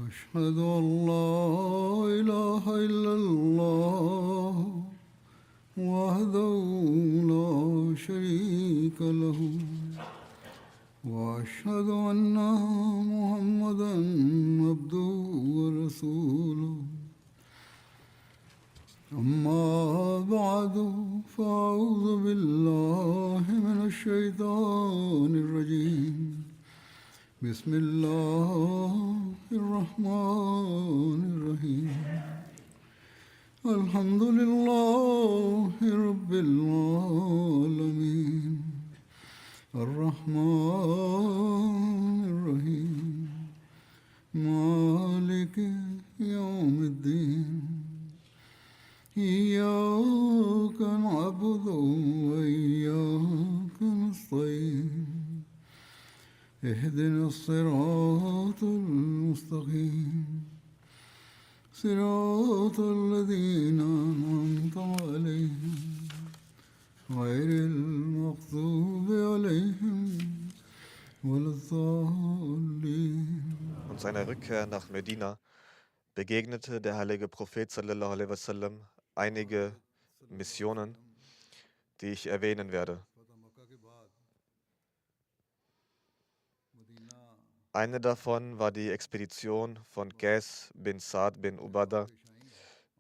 أشهد أن لا إله إلا الله وحده لا شريك له وأشهد أن محمدا عبده ورسوله أما بعد فأعوذ بالله من الشيطان الرجيم بسم الله الرحمن الرحيم الحمد لله رب العالمين الرحمن الرحيم مالك يوم الدين إياك نعبد وإياك نستعين اهدنا الصراط المستقيم صراط الذين أنعمت عليهم غير المغضوب عليهم ولا الضالين. Und seiner Rückkehr nach Medina begegnete der heilige Prophet sallallahu alaihi wasallam einige Missionen, die ich erwähnen werde. Eine davon war die Expedition von Qais bin Sa'd bin Ubadah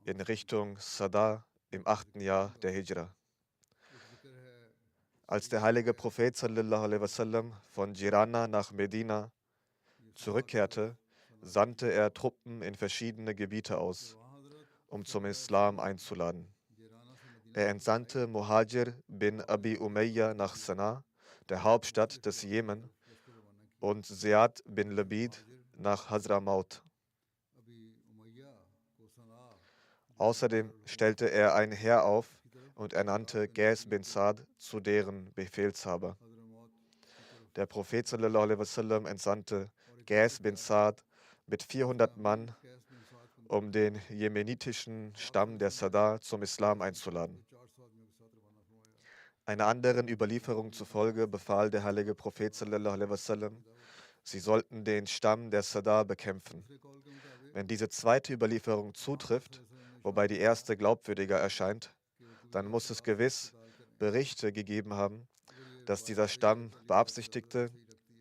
in Richtung Sada im 8. Jahr der Hijra. Als der heilige Prophet sallallahu alaihi wasallam von Jirana nach Medina zurückkehrte, sandte er Truppen in verschiedene Gebiete aus, um zum Islam einzuladen. Er entsandte Muhajir bin Abi Umayya nach Sanaa, der Hauptstadt des Jemen, und Ziyad bin Labid nach Hazramaut. Außerdem stellte er ein Heer auf und ernannte Qais bin Sa'd zu deren Befehlshaber. Der Prophet sallallahu alaihi wasallam entsandte Qais bin Sa'd mit 400 Mann, um den jemenitischen Stamm der Sada zum Islam einzuladen. Einer anderen Überlieferung zufolge befahl der heilige Prophet sallallahu alaihi wasallam, sie sollten den Stamm der Sada bekämpfen. Wenn diese zweite Überlieferung zutrifft, wobei die erste glaubwürdiger erscheint, dann muss es gewiss Berichte gegeben haben, dass dieser Stamm beabsichtigte,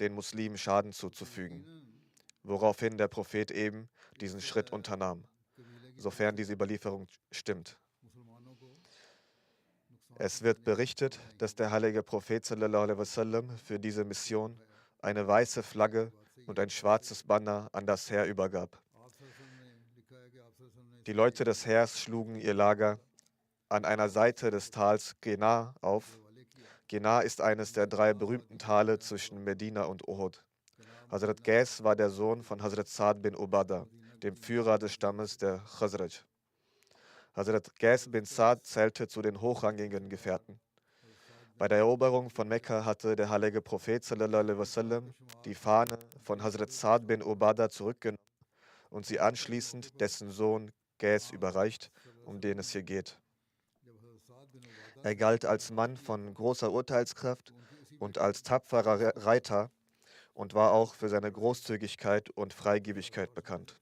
den Muslimen Schaden zuzufügen, woraufhin der Prophet eben diesen Schritt unternahm, sofern diese Überlieferung stimmt. Es wird berichtet, dass der heilige Prophet sallallahu alaihi wasallam für diese Mission eine weiße Flagge und ein schwarzes Banner an das Heer übergab. Die Leute des Heers schlugen ihr Lager an einer Seite des Tals Gena auf. Gena ist eines der 3 berühmten Tale zwischen Medina und Uhud. Hazrat Qais war der Sohn von Hazrat Sa'd bin Ubadah, dem Führer des Stammes der Khazraj. Hazrat Qais bin Sa'd zählte zu den hochrangigen Gefährten. Bei der Eroberung von Mekka hatte der heilige Prophet sallallahu alaihi wasallam die Fahne von Hazrat Sa'd bin Ubadah zurückgenommen und sie anschließend dessen Sohn Qais überreicht, um den es hier geht. Er galt als Mann von großer Urteilskraft und als tapferer Reiter und war auch für seine Großzügigkeit und Freigebigkeit bekannt.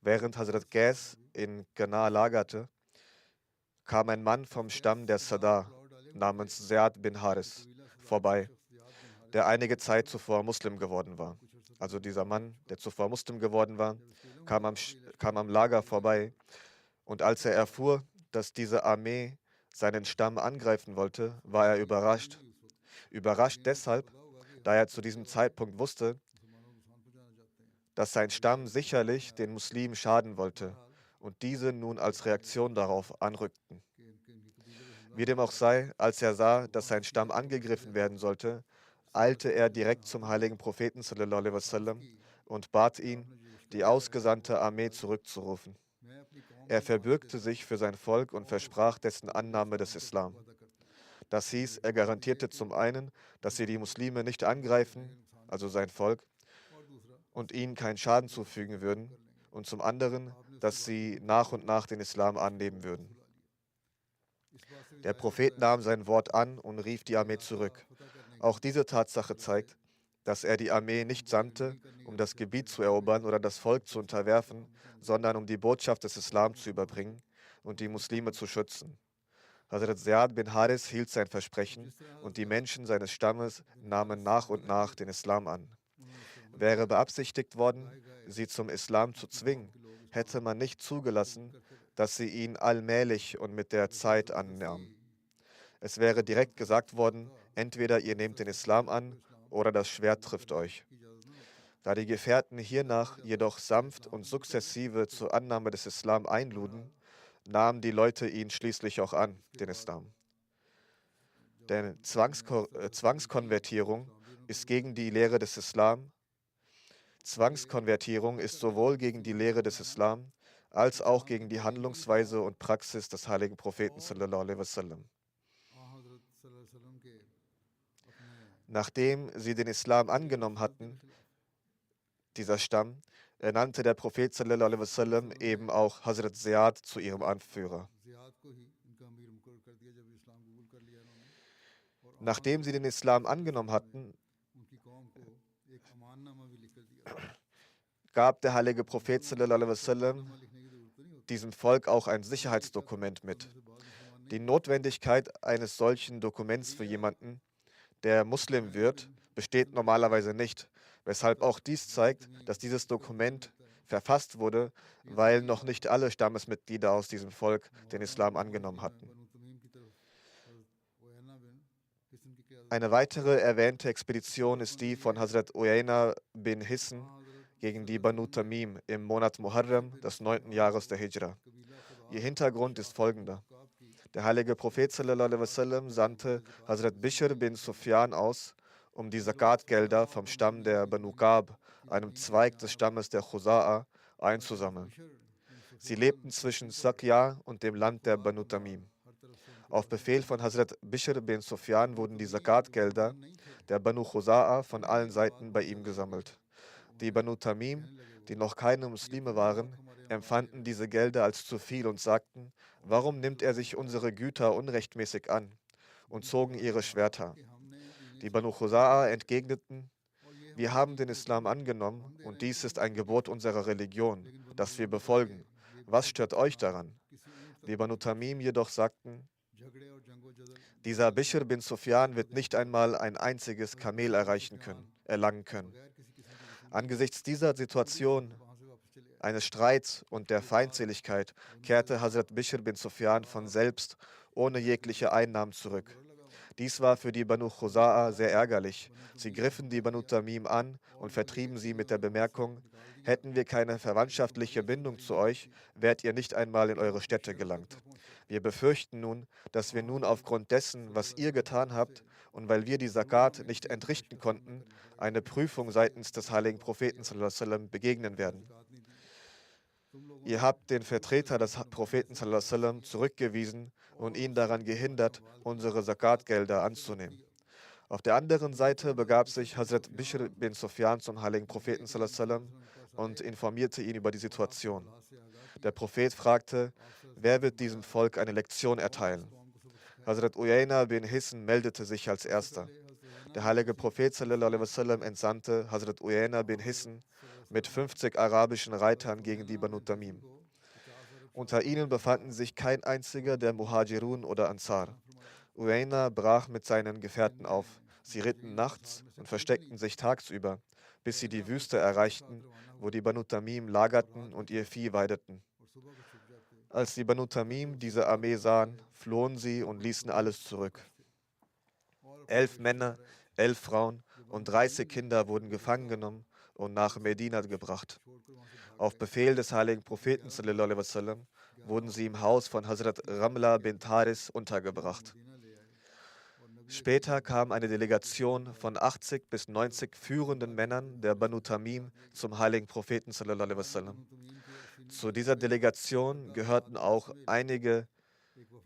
Während Hazrat Qais in Gana lagerte, kam ein Mann vom Stamm der Sada namens Ziyad bin Haris vorbei, der einige Zeit zuvor Muslim geworden war. Also dieser Mann, der zuvor Muslim geworden war, kam am Lager vorbei, und als er erfuhr, dass diese Armee seinen Stamm angreifen wollte, war er überrascht. Überrascht deshalb, da er zu diesem Zeitpunkt wusste, dass sein Stamm sicherlich den Muslimen schaden wollte und diese nun als Reaktion darauf anrückten. Wie dem auch sei, als er sah, dass sein Stamm angegriffen werden sollte, eilte er direkt zum heiligen Propheten sallallahu alaihi wasallam und bat ihn, die ausgesandte Armee zurückzurufen. Er verbürgte sich für sein Volk und versprach dessen Annahme des Islam. Das hieß, er garantierte zum einen, dass sie die Muslime nicht angreifen, also sein Volk, und ihnen keinen Schaden zufügen würden, und zum anderen, dass sie nach und nach den Islam annehmen würden. Der Prophet nahm sein Wort an und rief die Armee zurück. Auch diese Tatsache zeigt, dass er die Armee nicht sandte, um das Gebiet zu erobern oder das Volk zu unterwerfen, sondern um die Botschaft des Islam zu überbringen und die Muslime zu schützen. Hazrat Ziyad bin Haris hielt sein Versprechen und die Menschen seines Stammes nahmen nach und nach den Islam an. Wäre beabsichtigt worden, sie zum Islam zu zwingen, hätte man nicht zugelassen, dass sie ihn allmählich und mit der Zeit annahmen. Es wäre direkt gesagt worden, entweder ihr nehmt den Islam an oder das Schwert trifft euch. Da die Gefährten hiernach jedoch sanft und sukzessive zur Annahme des Islam einluden, nahmen die Leute ihn schließlich auch an, den Islam. Denn Zwangskonvertierung ist gegen die Lehre des Islam. Zwangskonvertierung ist sowohl gegen die Lehre des Islam als auch gegen die Handlungsweise und Praxis des heiligen Propheten sallallahu alaihi wasallam. Nachdem sie den Islam angenommen hatten, dieser Stamm, ernannte der Prophet sallallahu alaihi wasallam eben auch Hazrat Ziyad zu ihrem Anführer. Nachdem sie den Islam angenommen hatten, gab der heilige Prophet sallallahu alaihi wasallam diesem Volk auch ein Sicherheitsdokument mit. Die Notwendigkeit eines solchen Dokuments für jemanden, der Muslim wird, besteht normalerweise nicht, weshalb auch dies zeigt, dass dieses Dokument verfasst wurde, weil noch nicht alle Stammesmitglieder aus diesem Volk den Islam angenommen hatten. Eine weitere erwähnte Expedition ist die von Hazrat Uyayna bin Hisn gegen die Banu Tamim im Monat Muharram des 9. Jahres der Hijra. Ihr Hintergrund ist folgender. Der heilige Prophet sallallahu alaihi wasallam sandte Hazrat Bishr bin Sufyan aus, um die Zakatgelder vom Stamm der Banu Ka'b, einem Zweig des Stammes der Khuza'a, einzusammeln. Sie lebten zwischen Sakya und dem Land der Banu Tamim. Auf Befehl von Hazrat Bishr bin Sufyan wurden die Zakatgelder der Banu Khuza'a von allen Seiten bei ihm gesammelt. Die Banu Tamim, die noch keine Muslime waren, empfanden diese Gelder als zu viel und sagten, warum nimmt er sich unsere Güter unrechtmäßig an, und zogen ihre Schwerter. Die Banu Khuza'a entgegneten, wir haben den Islam angenommen und dies ist ein Gebot unserer Religion, das wir befolgen. Was stört euch daran? Die Banu Tamim jedoch sagten, dieser Bishr bin Sufyan wird nicht einmal ein einziges Kamel erlangen können. Angesichts dieser Situation eines Streits und der Feindseligkeit kehrte Hazrat Bishr bin Sufyan von selbst ohne jegliche Einnahmen zurück. Dies war für die Banu Khuza'a sehr ärgerlich. Sie griffen die Banu Tamim an und vertrieben sie mit der Bemerkung, hätten wir keine verwandtschaftliche Bindung zu euch, wärt ihr nicht einmal in eure Städte gelangt. Wir befürchten nun, dass wir nun aufgrund dessen, was ihr getan habt und weil wir die Zakat nicht entrichten konnten, eine Prüfung seitens des heiligen Propheten sallallahu alaihi wasallam begegnen werden. Ihr habt den Vertreter des Propheten sallallahu alaihi wasallam zurückgewiesen und ihn daran gehindert, unsere Zakatgelder anzunehmen. Auf der anderen Seite begab sich Hazrat Bishr bin Sufyan zum heiligen Propheten sallallahu alaihi wasallam und informierte ihn über die Situation. Der Prophet fragte, wer wird diesem Volk eine Lektion erteilen? Hazrat Uyayna bin Hisn meldete sich als erster. Der heilige Prophet sallallahu alaihi wasallam entsandte Hazrat Uyayna bin Hisn mit 50 arabischen Reitern gegen die Banu Tamim. Unter ihnen befanden sich kein einziger der Muhajirun oder Ansar. Uyayna brach mit seinen Gefährten auf. Sie ritten nachts und versteckten sich tagsüber, bis sie die Wüste erreichten, wo die Banu Tamim lagerten und ihr Vieh weideten. Als die Banu Tamim diese Armee sahen, flohen sie und ließen alles zurück. 11 Männer, 11 Frauen und 30 Kinder wurden gefangen genommen und nach Medina gebracht. Auf Befehl des heiligen Propheten sallallahu alaihi wasallam wurden sie im Haus von Hazrat Ramla bint Haris untergebracht. Später kam eine Delegation von 80 bis 90 führenden Männern der Banu Tamim zum heiligen Propheten sallallahu alaihi wasallam. Zu dieser Delegation gehörten auch einige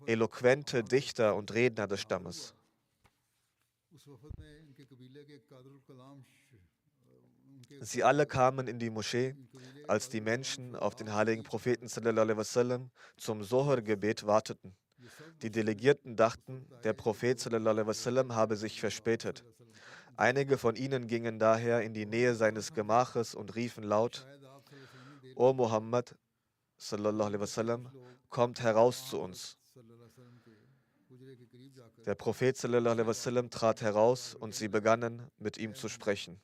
eloquente Dichter und Redner des Stammes. Sie alle kamen in die Moschee, als die Menschen auf den heiligen Propheten sallallahu alaihi wasallam zum Sohr-Gebet warteten. Die Delegierten dachten, der Prophet sallallahu alaihi wasallam habe sich verspätet. Einige von ihnen gingen daher in die Nähe seines Gemaches und riefen laut: O Muhammad, sallallahu alaihi wasallam, kommt heraus zu uns. Der Prophet sallallahu alaihi wasallam trat heraus und sie begannen, mit ihm zu sprechen.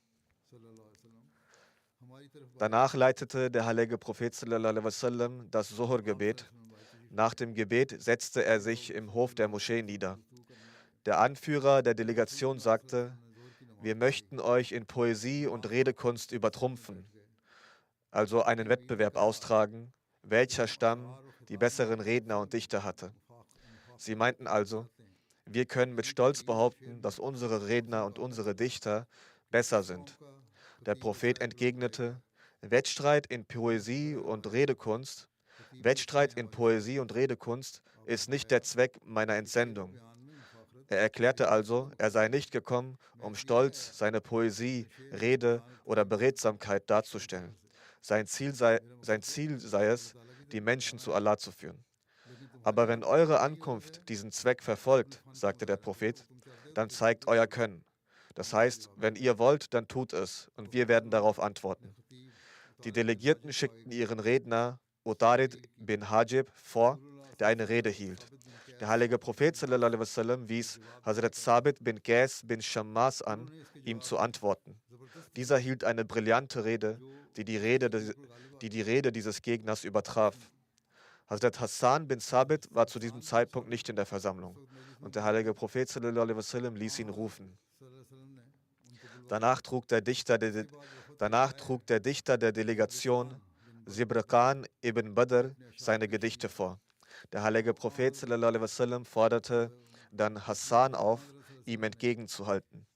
Danach leitete der heilige Prophet sallallahu alaihi wasallam das Zuhr-Gebet. Nach dem Gebet setzte er sich im Hof der Moschee nieder. Der Anführer der Delegation sagte: Wir möchten euch in Poesie und Redekunst übertrumpfen, also einen Wettbewerb austragen, welcher Stamm die besseren Redner und Dichter hatte. Sie meinten also: Wir können mit Stolz behaupten, dass unsere Redner und unsere Dichter besser sind. Der Prophet entgegnete: Wettstreit in Poesie und Redekunst ist nicht der Zweck meiner Entsendung. Er erklärte also, er sei nicht gekommen, um stolz seine Poesie, Rede oder Beredsamkeit darzustellen. Sein Ziel sei es, die Menschen zu Allah zu führen. Aber wenn eure Ankunft diesen Zweck verfolgt, sagte der Prophet, dann zeigt euer Können. Das heißt, wenn ihr wollt, dann tut es, und wir werden darauf antworten. Die Delegierten schickten ihren Redner Utarid bin Hajib vor, der eine Rede hielt. Der heilige Prophet sallallahu alaihi wasallam wies Hazrat Sabit bin Qais bin Shammas an, ihm zu antworten. Dieser hielt eine brillante Rede, die die Rede dieses Gegners übertraf. Hazrat Hassan bin Sabit war zu diesem Zeitpunkt nicht in der Versammlung und der heilige Prophet sallallahu alaihi wasallam ließ ihn rufen. Danach trug der Dichter der Delegation, Zibraqan ibn Badr, seine Gedichte vor. Der heilige Prophet sallallahu alaihi wasallam forderte dann Hassan auf, ihm entgegenzuhalten.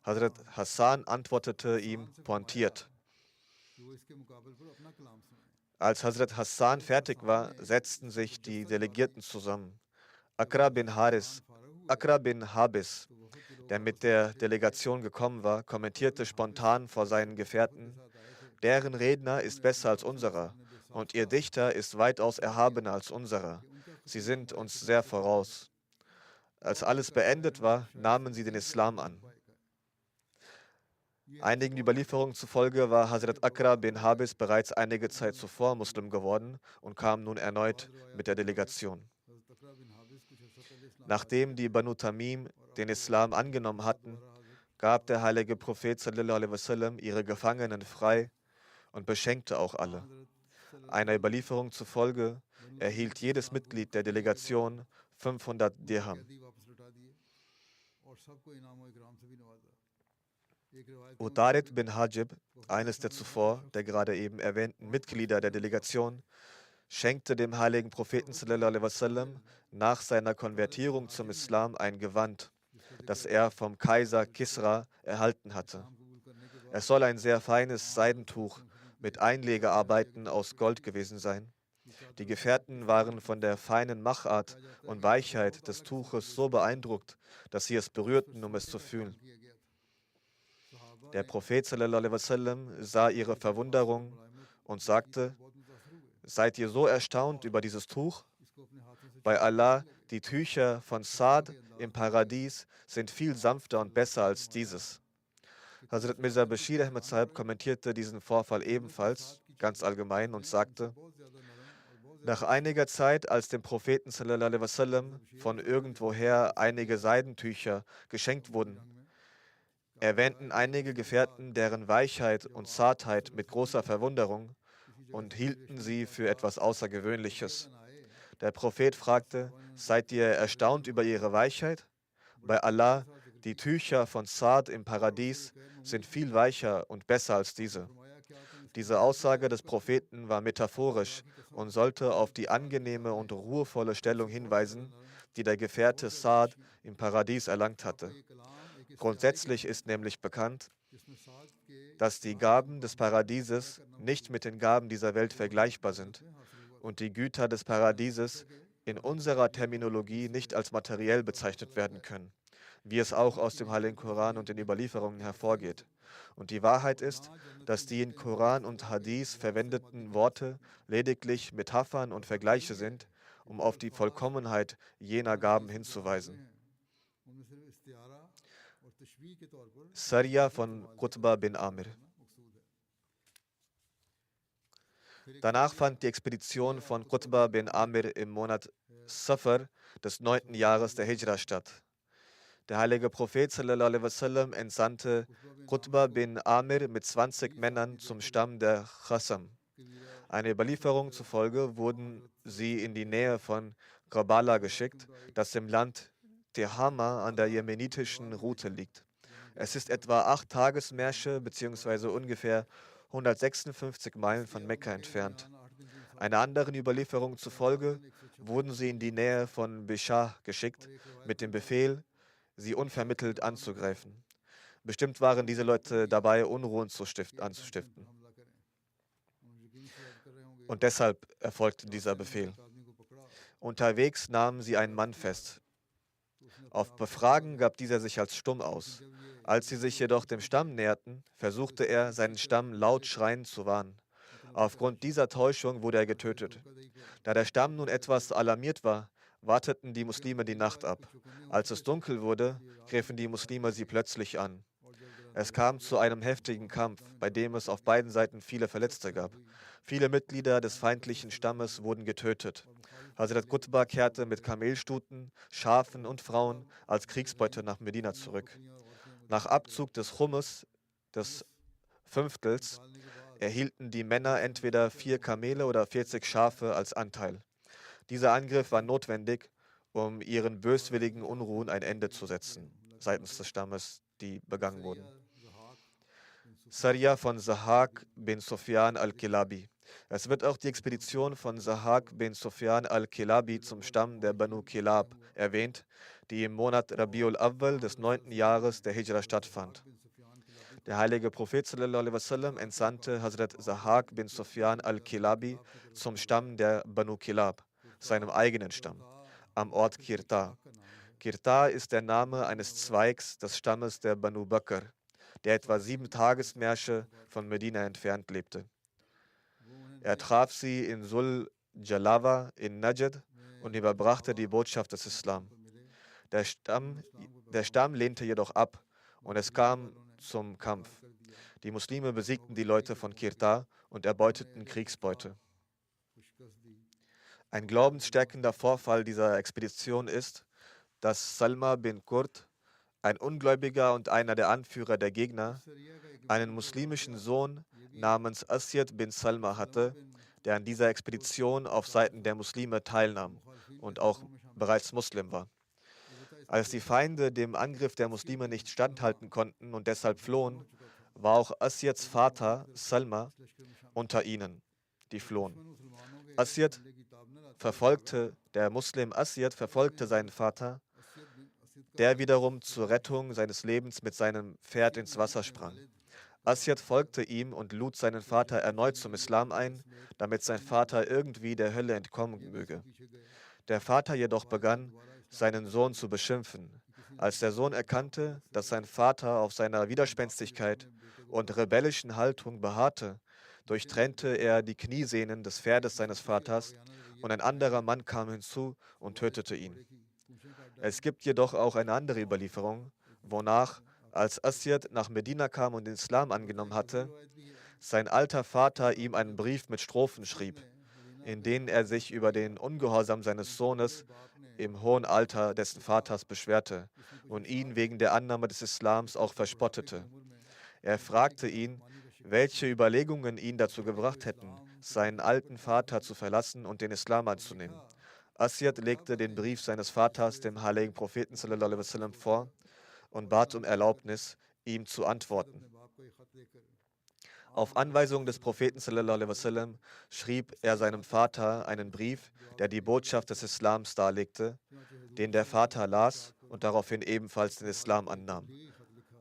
Hazrat Hassan antwortete ihm pointiert. Als Hazrat Hassan fertig war, setzten sich die Delegierten zusammen. Akra bin Habis, der mit der Delegation gekommen war, kommentierte spontan vor seinen Gefährten: Deren Redner ist besser als unserer und ihr Dichter ist weitaus erhabener als unserer. Sie sind uns sehr voraus. Als alles beendet war, nahmen sie den Islam an. Einigen Überlieferungen zufolge war Hazrat Akra bin Habis bereits einige Zeit zuvor Muslim geworden und kam nun erneut mit der Delegation. Nachdem die Banu Tamim den Islam angenommen hatten, gab der heilige Prophet sallallahu alaihi wasallam ihre Gefangenen frei und beschenkte auch alle. Einer Überlieferung zufolge erhielt jedes Mitglied der Delegation 500 Dirham. Utarid bin Hajib, eines der gerade eben erwähnten Mitglieder der Delegation, schenkte dem heiligen Propheten sallallahu alaihi wasallam nach seiner Konvertierung zum Islam ein Gewand, das er vom Kaiser Kisra erhalten hatte. Es soll ein sehr feines Seidentuch mit Einlegearbeiten aus Gold gewesen sein. Die Gefährten waren von der feinen Machart und Weichheit des Tuches so beeindruckt, dass sie es berührten, um es zu fühlen. Der Prophet sallallahu alaihi wasallam sah ihre Verwunderung und sagte: Seid ihr so erstaunt über dieses Tuch? Bei Allah, die Tücher von Saad im Paradies sind viel sanfter und besser als dieses. Hazrat Mirza Bashir Ahmad Sahib kommentierte diesen Vorfall ebenfalls ganz allgemein und sagte: Nach einiger Zeit, als dem Propheten sallallahu alaihi wasallam von irgendwoher einige Seidentücher geschenkt wurden, erwähnten einige Gefährten deren Weichheit und Zartheit mit großer Verwunderung und hielten sie für etwas Außergewöhnliches. Der Prophet fragte: Seid ihr erstaunt über ihre Weichheit? Bei Allah, die Tücher von Saad im Paradies sind viel weicher und besser als diese. Diese Aussage des Propheten war metaphorisch und sollte auf die angenehme und ruhevolle Stellung hinweisen, die der Gefährte Saad im Paradies erlangt hatte. Grundsätzlich ist nämlich bekannt, dass die Gaben des Paradieses nicht mit den Gaben dieser Welt vergleichbar sind und die Güter des Paradieses in unserer Terminologie nicht als materiell bezeichnet werden können, wie es auch aus dem Heiligen Koran und den Überlieferungen hervorgeht. Und die Wahrheit ist, dass die in Koran und Hadith verwendeten Worte lediglich Metaphern und Vergleiche sind, um auf die Vollkommenheit jener Gaben hinzuweisen. Sarja von Qutba bin Amir. Danach fand die Expedition von Qutba bin Amir im Monat Safar des 9. Jahres der Hijra statt. Der heilige Prophet sallallahu alaihi wasallam entsandte Qutba bin Amir mit 20 Männern zum Stamm der Khasam. Einer Überlieferung zufolge wurden sie in die Nähe von Gabala geschickt, das im Land Tehama an der jemenitischen Route liegt. Es ist etwa 8 Tagesmärsche bzw. ungefähr 156 Meilen von Mekka entfernt. Einer anderen Überlieferung zufolge wurden sie in die Nähe von Bishah geschickt, mit dem Befehl, sie unvermittelt anzugreifen. Bestimmt waren diese Leute dabei, Unruhen anzustiften. Und deshalb erfolgte dieser Befehl. Unterwegs nahmen sie einen Mann fest. Auf Befragen gab dieser sich als stumm aus. Als sie sich jedoch dem Stamm näherten, versuchte er, seinen Stamm laut schreiend zu warnen. Aufgrund dieser Täuschung wurde er getötet. Da der Stamm nun etwas alarmiert war, warteten die Muslime die Nacht ab. Als es dunkel wurde, griffen die Muslime sie plötzlich an. Es kam zu einem heftigen Kampf, bei dem es auf beiden Seiten viele Verletzte gab. Viele Mitglieder des feindlichen Stammes wurden getötet. Hazrat Qutba kehrte mit Kamelstuten, Schafen und Frauen als Kriegsbeute nach Medina zurück. Nach Abzug des Chummes, des Fünftels, erhielten die Männer entweder 4 Kamele oder 40 Schafe als Anteil. Dieser Angriff war notwendig, um ihren böswilligen Unruhen ein Ende zu setzen, seitens des Stammes, die begangen wurden. Sarja von Zahak bin Sufyan al-Kilabi. Es wird auch die Expedition von Zahak bin Sufyan al-Kilabi zum Stamm der Banu Kilab erwähnt, die im Monat Rabiul Awwal des 9. Jahres der Hijra stattfand. Der heilige Prophet sallallahu alaihi wasallam entsandte Hazrat Zahak bin Sufyan al-Kilabi zum Stamm der Banu Kilab, seinem eigenen Stamm, am Ort Kirta. Kirta ist der Name eines Zweigs des Stammes der Banu Bakr, der etwa 7 Tagesmärsche von Medina entfernt lebte. Er traf sie in Sul Jalawa in Najd und überbrachte die Botschaft des Islam. Der Stamm lehnte jedoch ab und es kam zum Kampf. Die Muslime besiegten die Leute von Kirta und erbeuteten Kriegsbeute. Ein glaubensstärkender Vorfall dieser Expedition ist, dass Salma bin Kurd, ein Ungläubiger und einer der Anführer der Gegner, einen muslimischen Sohn namens Asyad bin Salma hatte, der an dieser Expedition auf Seiten der Muslime teilnahm und auch bereits Muslim war. Als die Feinde dem Angriff der Muslime nicht standhalten konnten und deshalb flohen, war auch Asyads Vater Salma unter ihnen, die flohen. Der Muslim Asyad verfolgte seinen Vater, der wiederum zur Rettung seines Lebens mit seinem Pferd ins Wasser sprang. Asyad folgte ihm und lud seinen Vater erneut zum Islam ein, damit sein Vater irgendwie der Hölle entkommen möge. Der Vater jedoch begann, seinen Sohn zu beschimpfen. Als der Sohn erkannte, dass sein Vater auf seiner Widerspenstigkeit und rebellischen Haltung beharrte, durchtrennte er die Kniesehnen des Pferdes seines Vaters und ein anderer Mann kam hinzu und tötete ihn. Es gibt jedoch auch eine andere Überlieferung, wonach, als Asyad nach Medina kam und den Islam angenommen hatte, sein alter Vater ihm einen Brief mit Strophen schrieb, in denen er sich über den Ungehorsam seines Sohnes im hohen Alter dessen Vaters beschwerte und ihn wegen der Annahme des Islams auch verspottete. Er fragte ihn, welche Überlegungen ihn dazu gebracht hätten, seinen alten Vater zu verlassen und den Islam anzunehmen. Asyad legte den Brief seines Vaters dem heiligen Propheten sallallahu alaihi wasallam vor und bat um Erlaubnis, ihm zu antworten. Auf Anweisung des Propheten sallallahu alaihi wasallam schrieb er seinem Vater einen Brief, der die Botschaft des Islams darlegte, den der Vater las und daraufhin ebenfalls den Islam annahm.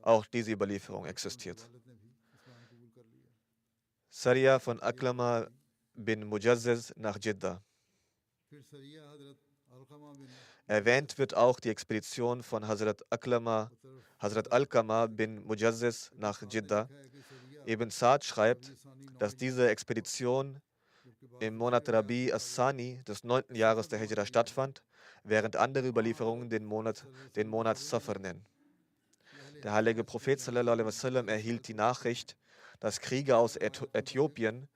Auch diese Überlieferung existiert. Sarja von Aklama bin Mujazziz nach Jeddah. Erwähnt wird auch die Expedition von Hazrat Alqama bin Mujazziz nach Jeddah. Ibn Sa'd schreibt, dass diese Expedition im Monat Rabi as-Sani des 9. Jahres der Hijra stattfand, während andere Überlieferungen den Monat Safar nennen. Der heilige Prophet sallallahu alaihi wasallam erhielt die Nachricht, dass Krieger aus Äthiopien,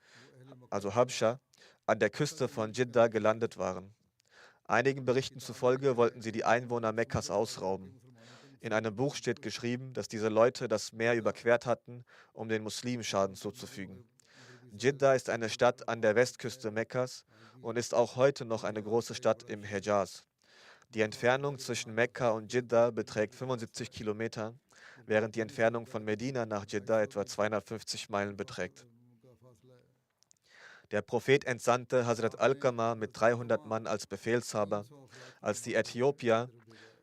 also Habscha, an der Küste von Dschidda gelandet waren. Einigen Berichten zufolge wollten sie die Einwohner Mekkas ausrauben. In einem Buch steht geschrieben, dass diese Leute das Meer überquert hatten, um den Muslimen Schaden zuzufügen. Dschidda ist eine Stadt an der Westküste Mekkas und ist auch heute noch eine große Stadt im Hejaz. Die Entfernung zwischen Mekka und Dschidda beträgt 75 Kilometer, während die Entfernung von Medina nach Dschidda etwa 250 Meilen beträgt. Der Prophet entsandte Hazrat Alqama mit 300 Mann als Befehlshaber. Als die Äthiopier,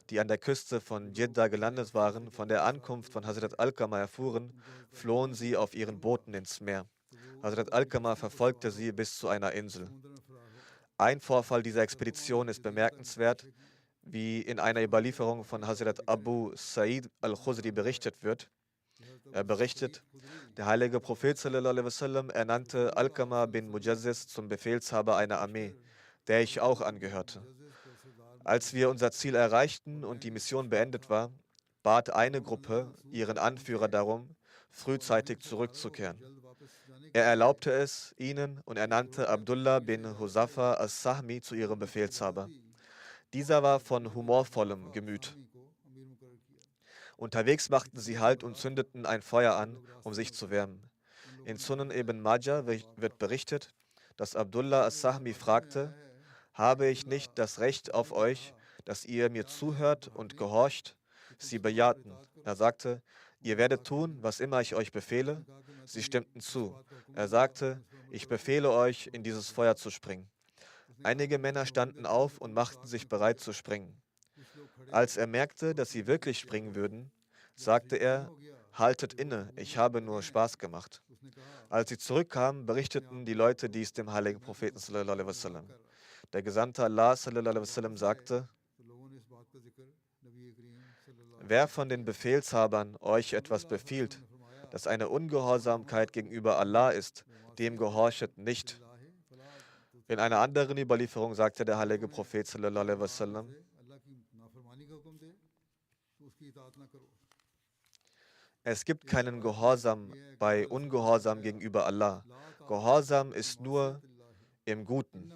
die an der Küste von Dschidda gelandet waren, von der Ankunft von Hazrat Alqama erfuhren, flohen sie auf ihren Booten ins Meer. Hazrat Alqama verfolgte sie bis zu einer Insel. Ein Vorfall dieser Expedition ist bemerkenswert, wie in einer Überlieferung von Hazrat Abu Sa'id al-Khudri berichtet wird. Er berichtet, der heilige Prophet sallallahu alaihi wasallam ernannte Alqama bin Mujazzis zum Befehlshaber einer Armee, der ich auch angehörte. Als wir unser Ziel erreichten und die Mission beendet war, bat eine Gruppe ihren Anführer darum, frühzeitig zurückzukehren. Er erlaubte es ihnen und ernannte Abdullah bin Huzafa as-Sahmi zu ihrem Befehlshaber. Dieser war von humorvollem Gemüt. Unterwegs machten sie Halt und zündeten ein Feuer an, um sich zu wärmen. In Sunan ibn Majah wird berichtet, dass Abdullah as-Sahmi fragte: Habe ich nicht das Recht auf euch, dass ihr mir zuhört und gehorcht? Sie bejahten. Er sagte: Ihr werdet tun, was immer ich euch befehle. Sie stimmten zu. Er sagte: Ich befehle euch, in dieses Feuer zu springen. Einige Männer standen auf und machten sich bereit zu springen. Als er merkte, dass sie wirklich springen würden, sagte er: Haltet inne, ich habe nur Spaß gemacht. Als sie zurückkamen, berichteten die Leute dies dem heiligen Propheten sallallahu alaihi wasallam. Der Gesandte Allah sallallahu alaihi wasallam sagte: Wer von den Befehlshabern euch etwas befiehlt, das eine Ungehorsamkeit gegenüber Allah ist, dem gehorchet nicht. In einer anderen Überlieferung sagte der heilige Prophet sallallahu alaihi wasallam: Es gibt keinen Gehorsam bei Ungehorsam gegenüber Allah. Gehorsam ist nur im Guten.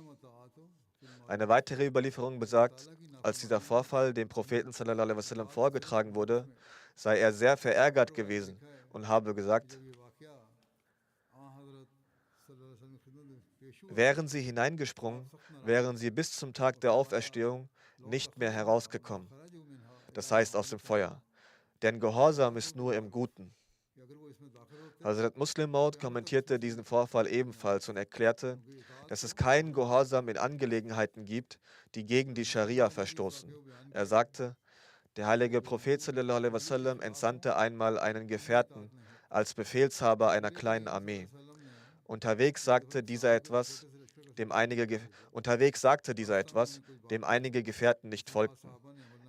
Eine weitere Überlieferung besagt, als dieser Vorfall dem Propheten sallallahu alaihi wasallam vorgetragen wurde, sei er sehr verärgert gewesen und habe gesagt: Wären sie hineingesprungen, wären sie bis zum Tag der Auferstehung nicht mehr herausgekommen. Das heißt aus dem Feuer. Denn Gehorsam ist nur im Guten. Hazrat Muslim Maud kommentierte diesen Vorfall ebenfalls und erklärte, dass es keinen Gehorsam in Angelegenheiten gibt, die gegen die Scharia verstoßen. Er sagte, der heilige Prophet sallallahu alaihi wasallam entsandte einmal einen Gefährten als Befehlshaber einer kleinen Armee. Unterwegs sagte dieser etwas, dem einige Gefährten nicht folgten.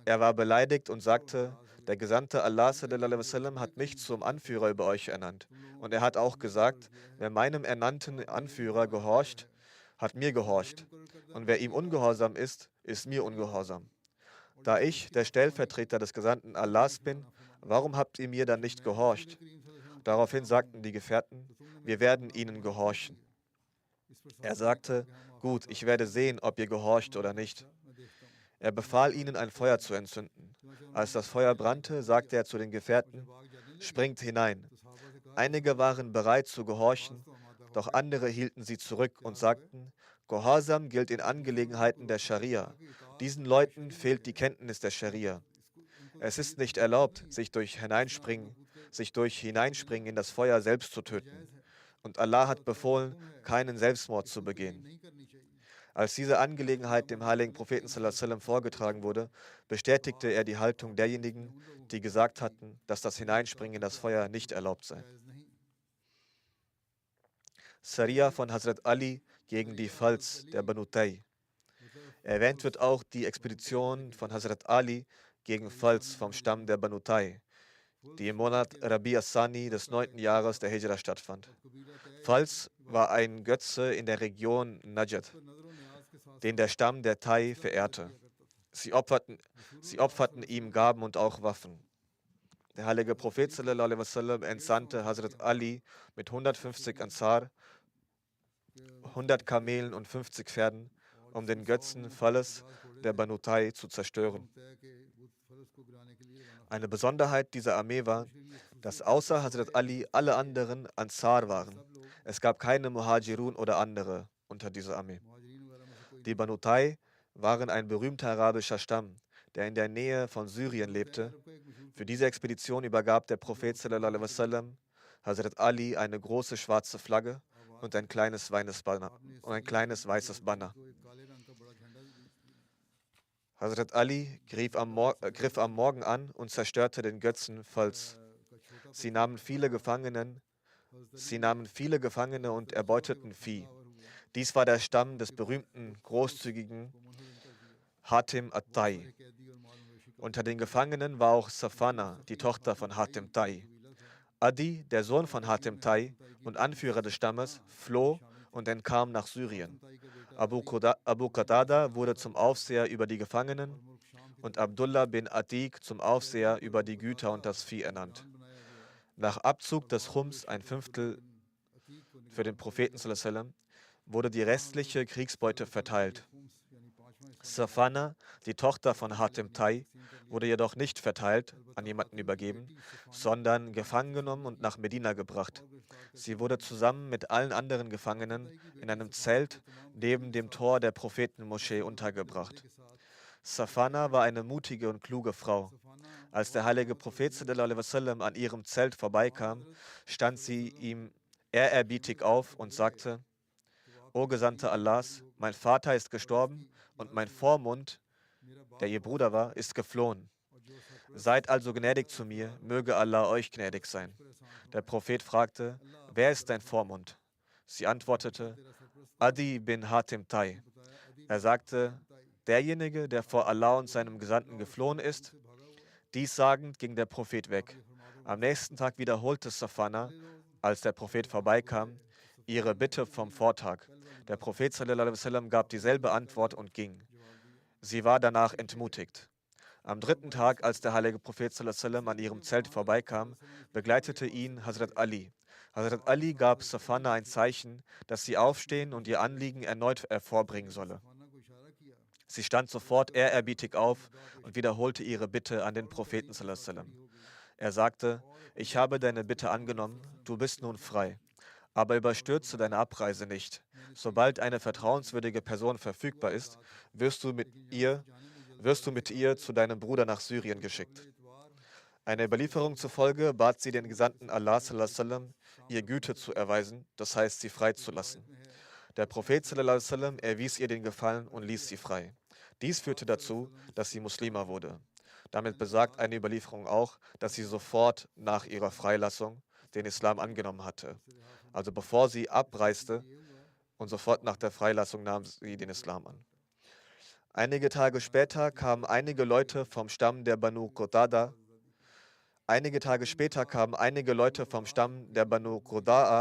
Er war beleidigt und sagte: Der Gesandte Allah sallallahu alaihi wasallam hat mich zum Anführer über euch ernannt. Und er hat auch gesagt, wer meinem ernannten Anführer gehorcht, hat mir gehorcht. Und wer ihm ungehorsam ist, ist mir ungehorsam. Da ich der Stellvertreter des Gesandten Allahs bin, warum habt ihr mir dann nicht gehorcht? Daraufhin sagten die Gefährten: Wir werden ihnen gehorchen. Er sagte: Gut, ich werde sehen, ob ihr gehorcht oder nicht. Er befahl ihnen, ein Feuer zu entzünden. Als das Feuer brannte, sagte er zu den Gefährten: Springt hinein. Einige waren bereit zu gehorchen, doch andere hielten sie zurück und sagten: Gehorsam gilt in Angelegenheiten der Scharia. Diesen Leuten fehlt die Kenntnis der Scharia. Es ist nicht erlaubt, sich durch Hineinspringen in das Feuer selbst zu töten. Und Allah hat befohlen, keinen Selbstmord zu begehen. Als diese Angelegenheit dem heiligen Propheten sallallahu alaihi wasallam vorgetragen wurde, bestätigte er die Haltung derjenigen, die gesagt hatten, dass das Hineinspringen in das Feuer nicht erlaubt sei. Sariya von Hazrat Ali gegen die Fals der Banu Tay. Erwähnt wird auch die Expedition von Hazrat Ali gegen Fals vom Stamm der Banu Tay, die im Monat Rabi as-Sani des 9. Jahres der Hijra stattfand. Fals war ein Götze in der Region Najd, den der Stamm der Tay verehrte. Sie opferten ihm Gaben und auch Waffen. Der heilige Prophet sallallahu alaihi wasallam entsandte Hazrat Ali mit 150 Ansar, 100 Kamelen und 50 Pferden, um den Götzen Falles der Banu Tai zu zerstören. Eine Besonderheit dieser Armee war, dass außer Hazrat Ali alle anderen Ansar waren. Es gab keine Muhajirun oder andere unter dieser Armee. Die Banu Tai waren ein berühmter arabischer Stamm, der in der Nähe von Syrien lebte. Für diese Expedition übergab der Prophet sallallahu alaihi wasallam Hazrat Ali eine große schwarze Flagge und ein kleines weißes Banner. Hazrat Ali griff am Morgen an und zerstörte den Götzen Fals. Sie nahmen viele Gefangene und erbeuteten Vieh. Dies war der Stamm des berühmten, großzügigen Hatim at-Tai. Unter den Gefangenen war auch Safana, die Tochter von Hatim Tai. Adi, der Sohn von Hatim Tai und Anführer des Stammes, floh und entkam nach Syrien. Abu Qatada wurde zum Aufseher über die Gefangenen und Abdullah bin Atiq zum Aufseher über die Güter und das Vieh ernannt. Nach Abzug des Chums, ein Fünftel für den Propheten sallallahu alaihi wasallam, wurde die restliche Kriegsbeute verteilt. Safana, die Tochter von Hatim Tai, wurde jedoch nicht verteilt, an jemanden übergeben, sondern gefangen genommen und nach Medina gebracht. Sie wurde zusammen mit allen anderen Gefangenen in einem Zelt neben dem Tor der Prophetenmoschee untergebracht. Safana war eine mutige und kluge Frau. Als der heilige Prophet sallallahu alaihi wasallam an ihrem Zelt vorbeikam, stand sie ihm ehrerbietig auf und sagte: O Gesandter Allahs, mein Vater ist gestorben und mein Vormund, der ihr Bruder war, ist geflohen. Seid also gnädig zu mir, möge Allah euch gnädig sein. Der Prophet fragte: Wer ist dein Vormund? Sie antwortete: Adi bin Hatim Tai. Er sagte: Derjenige, der vor Allah und seinem Gesandten geflohen ist. Dies sagend ging der Prophet weg. Am nächsten Tag wiederholte Safana, als der Prophet vorbeikam, ihre Bitte vom Vortag. Der Prophet sallallahu alaihi wasallam gab dieselbe Antwort und ging. Sie war danach entmutigt. Am dritten Tag, als der heilige Prophet sallallahu alaihi wasallam an ihrem Zelt vorbeikam, begleitete ihn Hazrat Ali. Hazrat Ali gab Safana ein Zeichen, dass sie aufstehen und ihr Anliegen erneut hervorbringen solle. Sie stand sofort ehrerbietig auf und wiederholte ihre Bitte an den Propheten sallallahu alaihi wasallam. Er sagte: Ich habe deine Bitte angenommen, du bist nun frei. Aber überstürze deine Abreise nicht. Sobald eine vertrauenswürdige Person verfügbar ist, wirst du mit ihr zu deinem Bruder nach Syrien geschickt. Einer Überlieferung zufolge bat sie den Gesandten Allah sallallahu alaihi wasallam, ihr Güte zu erweisen, das heißt, sie freizulassen. Der Prophet sallallahu alaihi wasallam erwies ihr den Gefallen und ließ sie frei. Dies führte dazu, dass sie Muslima wurde. Damit besagt eine Überlieferung auch, dass sie sofort nach ihrer Freilassung den Islam angenommen hatte. Also bevor sie abreiste und sofort nach der Freilassung nahm sie den Islam an. Einige Tage später kamen einige Leute vom Stamm der Banu Qatada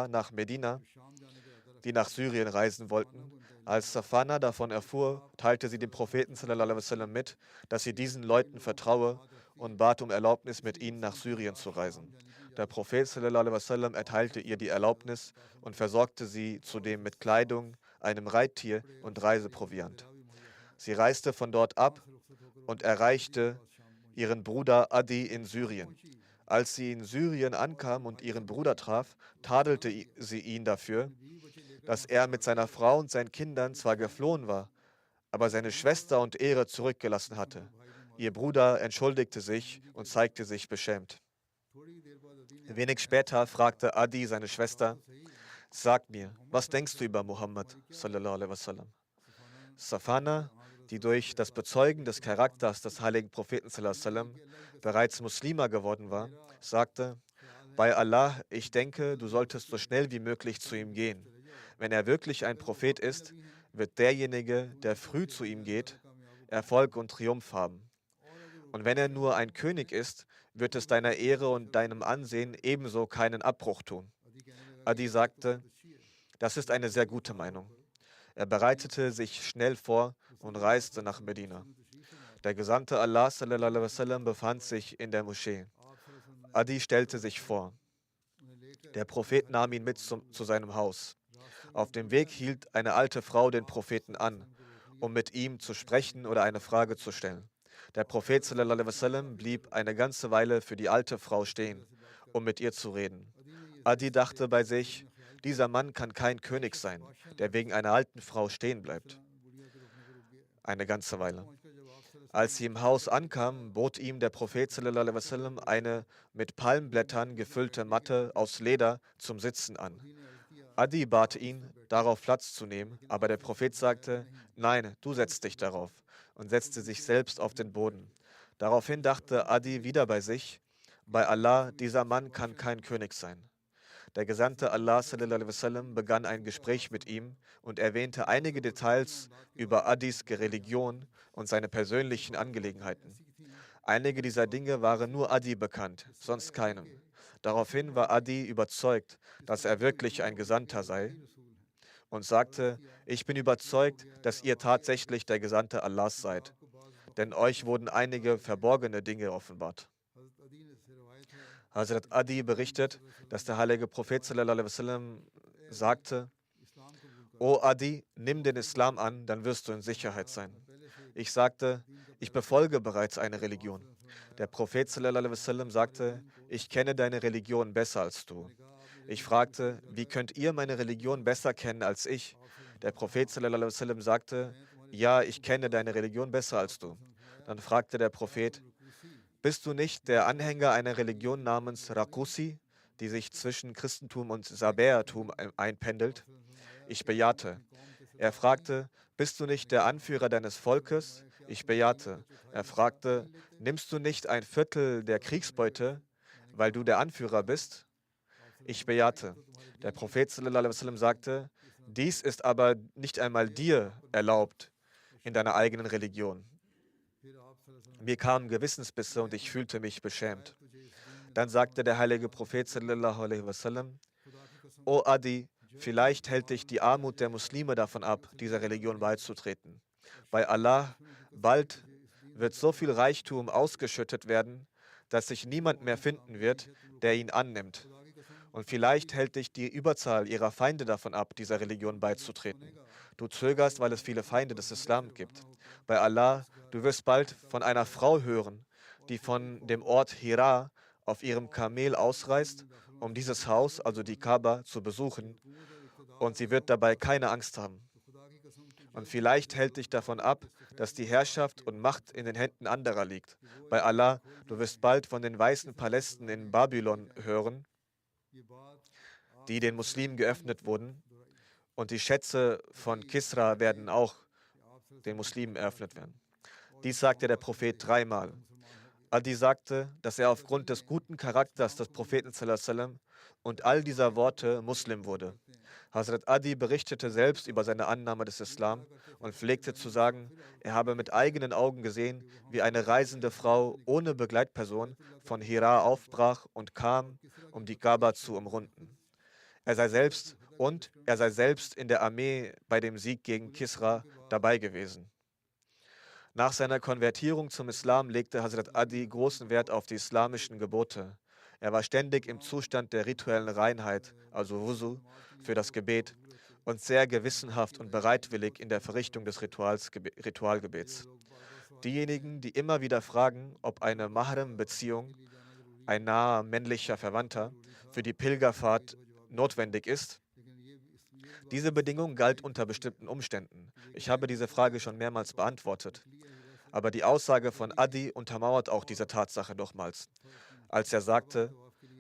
nach Medina, die nach Syrien reisen wollten. Als Safana davon erfuhr, teilte sie dem Propheten sallallahu alaihi wasallam mit, dass sie diesen Leuten vertraue und bat um Erlaubnis, mit ihnen nach Syrien zu reisen. Der Prophet sallallahu alaihi wasallam erteilte ihr die Erlaubnis und versorgte sie zudem mit Kleidung, einem Reittier und Reiseproviant. Sie reiste von dort ab und erreichte ihren Bruder Adi in Syrien. Als sie in Syrien ankam und ihren Bruder traf, tadelte sie ihn dafür, dass er mit seiner Frau und seinen Kindern zwar geflohen war, aber seine Schwester und Ehre zurückgelassen hatte. Ihr Bruder entschuldigte sich und zeigte sich beschämt. Wenig später fragte Adi seine Schwester: Sag mir, was denkst du über Muhammad sallallahu alaihi wasallam? Safana, die durch das Bezeugen des Charakters des heiligen Propheten sallallahu alaihi wasallam bereits Muslima geworden war, sagte: Bei Allah, ich denke, du solltest so schnell wie möglich zu ihm gehen. Wenn er wirklich ein Prophet ist, wird derjenige, der früh zu ihm geht, Erfolg und Triumph haben. Und wenn er nur ein König ist, wird es deiner Ehre und deinem Ansehen ebenso keinen Abbruch tun. Adi sagte: Das ist eine sehr gute Meinung. Er bereitete sich schnell vor und reiste nach Medina. Der Gesandte Allah sallallahu alaihi wasallam befand sich in der Moschee. Adi stellte sich vor. Der Prophet nahm ihn mit zu seinem Haus. Auf dem Weg hielt eine alte Frau den Propheten an, um mit ihm zu sprechen oder eine Frage zu stellen. Der Prophet sallallahu alaihi wasallam blieb eine ganze Weile für die alte Frau stehen, um mit ihr zu reden. Adi dachte bei sich, dieser Mann kann kein König sein, der wegen einer alten Frau stehen bleibt. Eine ganze Weile. Als sie im Haus ankam, bot ihm der Prophet sallallahu alaihi wasallam eine mit Palmblättern gefüllte Matte aus Leder zum Sitzen an. Adi bat ihn, darauf Platz zu nehmen, aber der Prophet sagte, nein, du setzt dich darauf, und setzte sich selbst auf den Boden. Daraufhin dachte Adi wieder bei sich, bei Allah, dieser Mann kann kein König sein. Der Gesandte Allah sallallahu alaihi wasallam begann ein Gespräch mit ihm und erwähnte einige Details über Adis Religion und seine persönlichen Angelegenheiten. Einige dieser Dinge waren nur Adi bekannt, sonst keinem. Daraufhin war Adi überzeugt, dass er wirklich ein Gesandter sei und sagte, ich bin überzeugt, dass ihr tatsächlich der Gesandte Allahs seid, denn euch wurden einige verborgene Dinge offenbart. Hazrat Adi berichtet, dass der heilige Prophet sallallahu alaihi wasallam sagte, O Adi, nimm den Islam an, dann wirst du in Sicherheit sein. Ich sagte, ich befolge bereits eine Religion. Der Prophet sallallahu alaihi wasallam sagte, ich kenne deine Religion besser als du. Ich fragte, wie könnt ihr meine Religion besser kennen als ich? Der Prophet sallallahu alaihi wasallam sagte, ja, ich kenne deine Religion besser als du. Dann fragte der Prophet, bist du nicht der Anhänger einer Religion namens Rakusi, die sich zwischen Christentum und Sabäertum einpendelt? Ich bejahte. Er fragte, bist du nicht der Anführer deines Volkes? Ich bejahte. Er fragte, nimmst du nicht ein Viertel der Kriegsbeute, weil du der Anführer bist? Ich bejahte. Der Prophet sallallahu alaihi wasallam sagte, dies ist aber nicht einmal dir erlaubt in deiner eigenen Religion. Mir kamen Gewissensbisse und ich fühlte mich beschämt. Dann sagte der heilige Prophet sallallahu alaihi wasallam, O Adi, vielleicht hält dich die Armut der Muslime davon ab, dieser Religion beizutreten. Bei Allah, bald wird so viel Reichtum ausgeschüttet werden, dass sich niemand mehr finden wird, der ihn annimmt. Und vielleicht hält dich die Überzahl ihrer Feinde davon ab, dieser Religion beizutreten. Du zögerst, weil es viele Feinde des Islam gibt. Bei Allah, du wirst bald von einer Frau hören, die von dem Ort Hira auf ihrem Kamel ausreist, um dieses Haus, also die Kaaba, zu besuchen, und sie wird dabei keine Angst haben. Und vielleicht hält dich davon ab, dass die Herrschaft und Macht in den Händen anderer liegt. Bei Allah, du wirst bald von den weißen Palästen in Babylon hören, die den Muslimen geöffnet wurden, und die Schätze von Kisra werden auch den Muslimen eröffnet werden. Dies sagte der Prophet dreimal. Adi sagte, dass er aufgrund des guten Charakters des Propheten sallallahu alaihi wasallam und all dieser Worte Muslim wurde. Hazrat Adi berichtete selbst über seine Annahme des Islam und pflegte zu sagen, er habe mit eigenen Augen gesehen, wie eine reisende Frau ohne Begleitperson von Hira aufbrach und kam, um die Kaaba zu umrunden. Er sei selbst in der Armee bei dem Sieg gegen Kisra dabei gewesen. Nach seiner Konvertierung zum Islam legte Hazrat Adi großen Wert auf die islamischen Gebote. Er war ständig im Zustand der rituellen Reinheit, also Wuzu, für das Gebet und sehr gewissenhaft und bereitwillig in der Verrichtung des Ritualgebets. Diejenigen, die immer wieder fragen, ob eine Mahram-Beziehung, ein naher männlicher Verwandter, für die Pilgerfahrt notwendig ist, diese Bedingung galt unter bestimmten Umständen. Ich habe diese Frage schon mehrmals beantwortet. Aber die Aussage von Adi untermauert auch diese Tatsache nochmals. Als er sagte,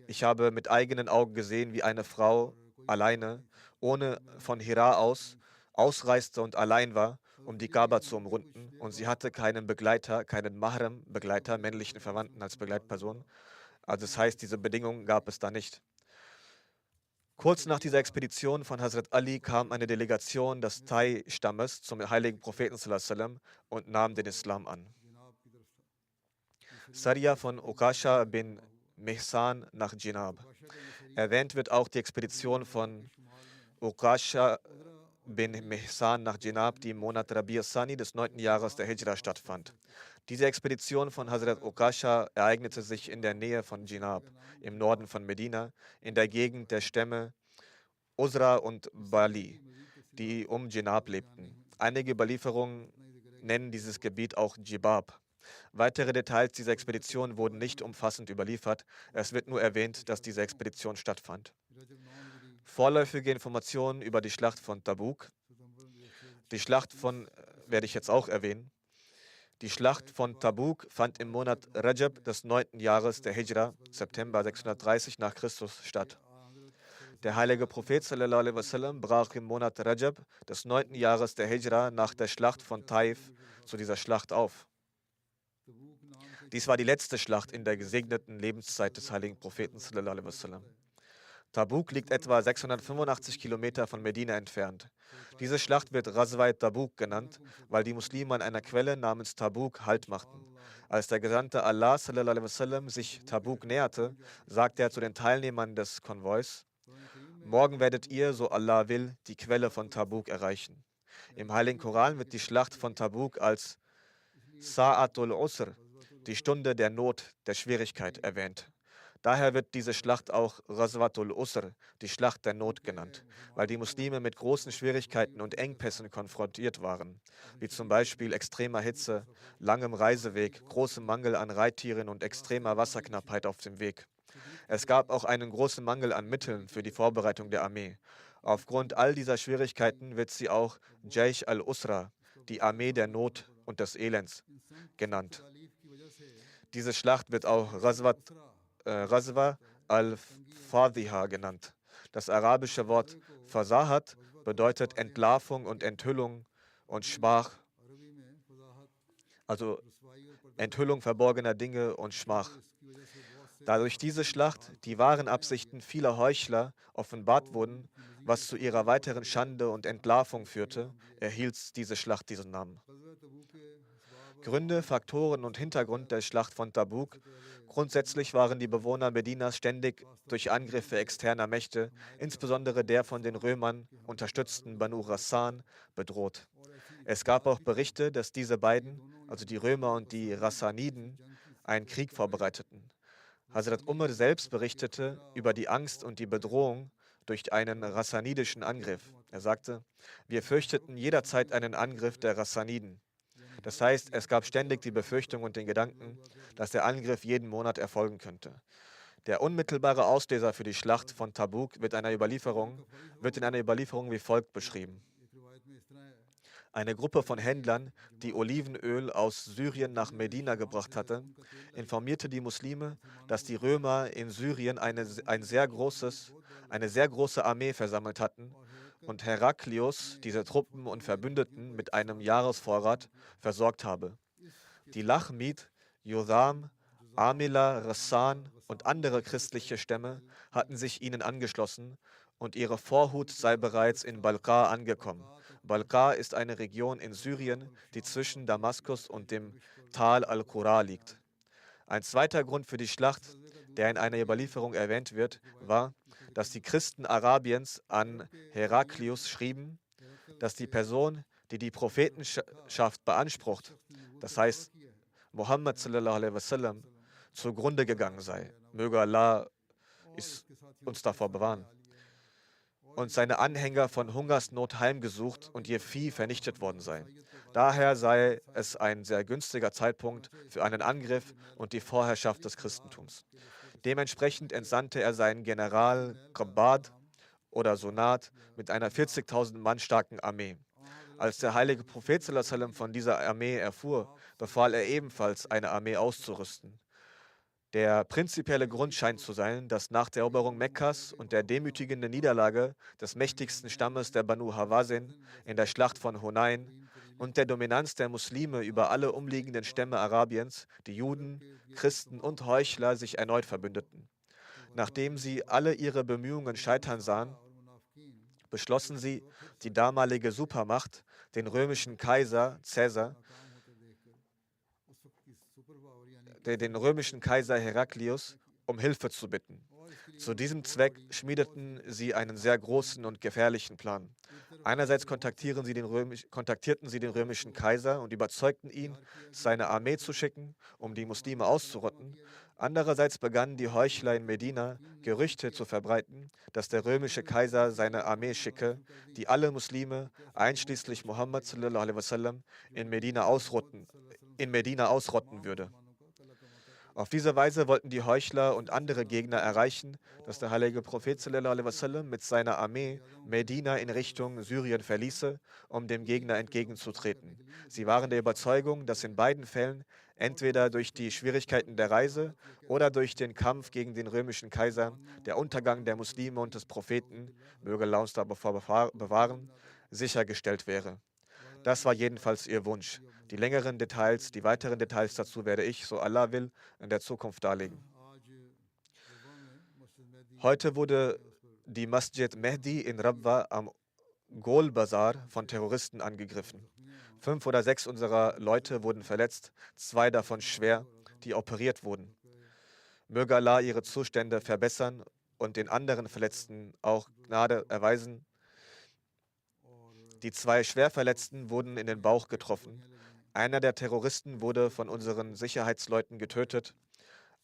ich habe mit eigenen Augen gesehen, wie eine Frau alleine, ohne von Hira ausreiste und allein war, um die Kaaba zu umrunden. Und sie hatte keinen Begleiter, keinen Mahram-Begleiter, männlichen Verwandten als Begleitperson. Also das heißt, diese Bedingungen gab es da nicht. Kurz nach dieser Expedition von Hazrat Ali kam eine Delegation des Tai-Stammes zum heiligen Propheten sallallahu alaihi wasallam und nahm den Islam an. Sariya von Ukasha bin Mihsan nach Jinab. Erwähnt wird auch die Expedition von Ukasha bin Mihsan nach Dschinab, die im Monat Rabi' Sani des 9. Jahres der Hijra stattfand. Diese Expedition von Hazrat Ukasha ereignete sich in der Nähe von Dschinab, im Norden von Medina, in der Gegend der Stämme Usra und Bali, die um Dschinab lebten. Einige Überlieferungen nennen dieses Gebiet auch Djibab. Weitere Details dieser Expedition wurden nicht umfassend überliefert. Es wird nur erwähnt, dass diese Expedition stattfand. Vorläufige Informationen über die Schlacht von Tabuk. Die Schlacht werde ich jetzt auch erwähnen. Die Schlacht von Tabuk fand im Monat Rajab des 9. Jahres der Hijra, September 630 nach Christus, statt. Der heilige Prophet sallallahu alaihi wasallam brach im Monat Rajab des 9. Jahres der Hijra nach der Schlacht von Taif zu dieser Schlacht auf. Dies war die letzte Schlacht in der gesegneten Lebenszeit des heiligen Propheten sallallahu alaihi wasallam. Tabuk liegt etwa 685 Kilometer von Medina entfernt. Diese Schlacht wird Ghazwat Tabuk genannt, weil die Muslime an einer Quelle namens Tabuk Halt machten. Als der Gesandte Allah sallallahu alaihi wasallam sich Tabuk näherte, sagte er zu den Teilnehmern des Konvois: Morgen werdet ihr, so Allah will, die Quelle von Tabuk erreichen. Im Heiligen Koran wird die Schlacht von Tabuk als Sa'atul Usr, die Stunde der Not, der Schwierigkeit, erwähnt. Daher wird diese Schlacht auch Ghazwatul Usr, die Schlacht der Not, genannt, weil die Muslime mit großen Schwierigkeiten und Engpässen konfrontiert waren, wie zum Beispiel extremer Hitze, langem Reiseweg, großem Mangel an Reittieren und extremer Wasserknappheit auf dem Weg. Es gab auch einen großen Mangel an Mitteln für die Vorbereitung der Armee. Aufgrund all dieser Schwierigkeiten wird sie auch Jaysh al-Usra, die Armee der Not und des Elends, genannt. Diese Schlacht wird auch Ghazwa al-Fadhiha genannt. Das arabische Wort Fasahat bedeutet Entlarvung und Enthüllung und Schmach, also Enthüllung verborgener Dinge und Schmach. Da durch diese Schlacht die wahren Absichten vieler Heuchler offenbart wurden, was zu ihrer weiteren Schande und Entlarvung führte, erhielt diese Schlacht diesen Namen. Gründe, Faktoren und Hintergrund der Schlacht von Tabuk. Grundsätzlich waren die Bewohner Medinas ständig durch Angriffe externer Mächte, insbesondere der von den Römern unterstützten Banu Ghassan, bedroht. Es gab auch Berichte, dass diese beiden, also die Römer und die Ghassaniden, einen Krieg vorbereiteten. Hazrat Umar selbst berichtete über die Angst und die Bedrohung durch einen ghassanidischen Angriff. Er sagte: Wir fürchteten jederzeit einen Angriff der Ghassaniden. Das heißt, es gab ständig die Befürchtung und den Gedanken, dass der Angriff jeden Monat erfolgen könnte. Der unmittelbare Auslöser für die Schlacht von Tabuk wird in einer Überlieferung wie folgt beschrieben. Eine Gruppe von Händlern, die Olivenöl aus Syrien nach Medina gebracht hatte, informierte die Muslime, dass die Römer in Syrien eine sehr große Armee versammelt hatten und Heraklius diese Truppen und Verbündeten mit einem Jahresvorrat versorgt habe. Die Lachmid, Jotham, Amila, Rassan und andere christliche Stämme hatten sich ihnen angeschlossen und ihre Vorhut sei bereits in Balqa angekommen. Balqa ist eine Region in Syrien, die zwischen Damaskus und dem Tal al-Qura liegt. Ein zweiter Grund für die Schlacht, der in einer Überlieferung erwähnt wird, war, dass die Christen Arabiens an Heraklius schrieben, dass die Person, die die Prophetenschaft beansprucht, das heißt Muhammad sallallahu alaihi wasallam, zugrunde gegangen sei. Möge Allah uns davor bewahren. Und seine Anhänger von Hungersnot heimgesucht und ihr Vieh vernichtet worden sei. Daher sei es ein sehr günstiger Zeitpunkt für einen Angriff und die Vorherrschaft des Christentums. Dementsprechend entsandte er seinen General Qabbad oder Sonat mit einer 40.000 Mann starken Armee. Als der heilige Prophet sallallahu alaihi wasallam von dieser Armee erfuhr, befahl er ebenfalls, eine Armee auszurüsten. Der prinzipielle Grund scheint zu sein, dass nach der Eroberung Mekkas und der demütigenden Niederlage des mächtigsten Stammes der Banu Hawazin in der Schlacht von Hunain und der Dominanz der Muslime über alle umliegenden Stämme Arabiens, die Juden, Christen und Heuchler sich erneut verbündeten. Nachdem sie alle ihre Bemühungen scheitern sahen, beschlossen sie, die damalige Supermacht, den römischen Kaiser den römischen Kaiser Heraklius, um Hilfe zu bitten. Zu diesem Zweck schmiedeten sie einen sehr großen und gefährlichen Plan. Einerseits kontaktierten sie den römischen Kaiser und überzeugten ihn, seine Armee zu schicken, um die Muslime auszurotten. Andererseits begannen die Heuchler in Medina, Gerüchte zu verbreiten, dass der römische Kaiser seine Armee schicke, die alle Muslime, einschließlich Muhammad sallallahu alaihi wasallam, in Medina ausrotten würde. Auf diese Weise wollten die Heuchler und andere Gegner erreichen, dass der heilige Prophet sallallahu alaihi wasallam mit seiner Armee Medina in Richtung Syrien verließe, um dem Gegner entgegenzutreten. Sie waren der Überzeugung, dass in beiden Fällen entweder durch die Schwierigkeiten der Reise oder durch den Kampf gegen den römischen Kaiser der Untergang der Muslime und des Propheten, möge Allah uns davor bewahren, sichergestellt wäre. Das war jedenfalls ihr Wunsch. Die weiteren Details dazu werde ich, so Allah will, in der Zukunft darlegen. Heute wurde die Masjid Mehdi in Rabwa am Gol Bazar von Terroristen angegriffen. 5 oder 6 unserer Leute wurden verletzt, 2 davon schwer, die operiert wurden. Möge Allah ihre Zustände verbessern und den anderen Verletzten auch Gnade erweisen. Die 2 Schwerverletzten wurden in den Bauch getroffen. Einer der Terroristen wurde von unseren Sicherheitsleuten getötet.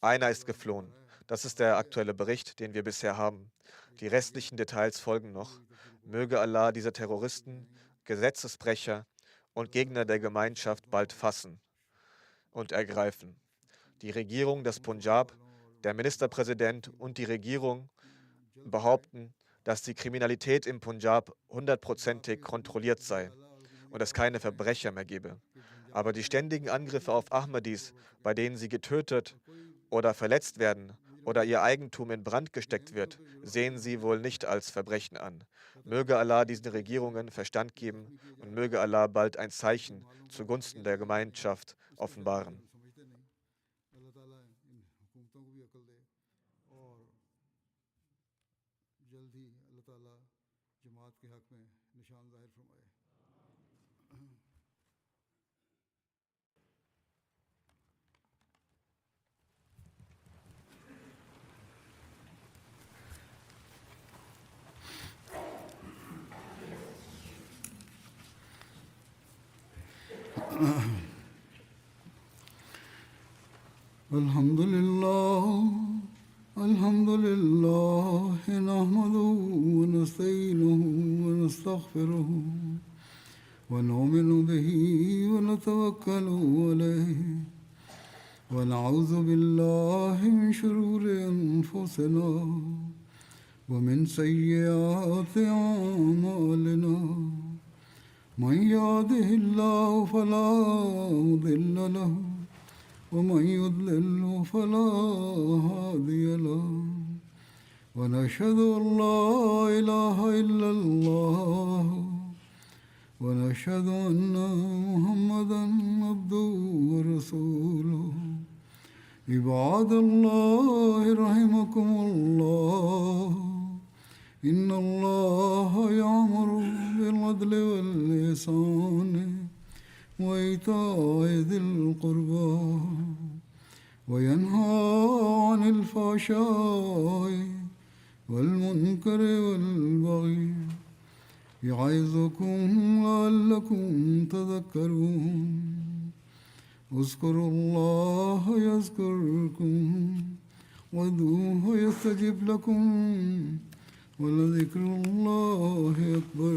Einer ist geflohen. Das ist der aktuelle Bericht, den wir bisher haben. Die restlichen Details folgen noch. Möge Allah diese Terroristen, Gesetzesbrecher und Gegner der Gemeinschaft bald fassen und ergreifen. Die Regierung des Punjab, der Ministerpräsident und die Regierung behaupten, dass die Kriminalität im Punjab 100%ig kontrolliert sei und es keine Verbrecher mehr gebe. Aber die ständigen Angriffe auf Ahmadis, bei denen sie getötet oder verletzt werden oder ihr Eigentum in Brand gesteckt wird, sehen sie wohl nicht als Verbrechen an. Möge Allah diesen Regierungen Verstand geben und möge Allah bald ein Zeichen zugunsten der Gemeinschaft offenbaren. الحمد لله نحمده ونستعينه ونستغفره ونؤمن به ونتوكل عليه ونعوذ بالله من شرور أنفسنا ومن سيئات أعمالنا من يهده الله فلا مضل له ومن يضلل فلا هادي له ونشهد أن لا إله إلا الله ونشهد أن محمدا عبده ورسوله عباد الله رحمكم الله إن الله يأمر بالعدل والإحسان وإيتاء ذي القربى وينهى عن الفحشاء والمنكر والبغي يعظكم لعلكم تذكرون اذكروا الله يذكركم وادعوه يستجب لكم ولذكر الله أكبر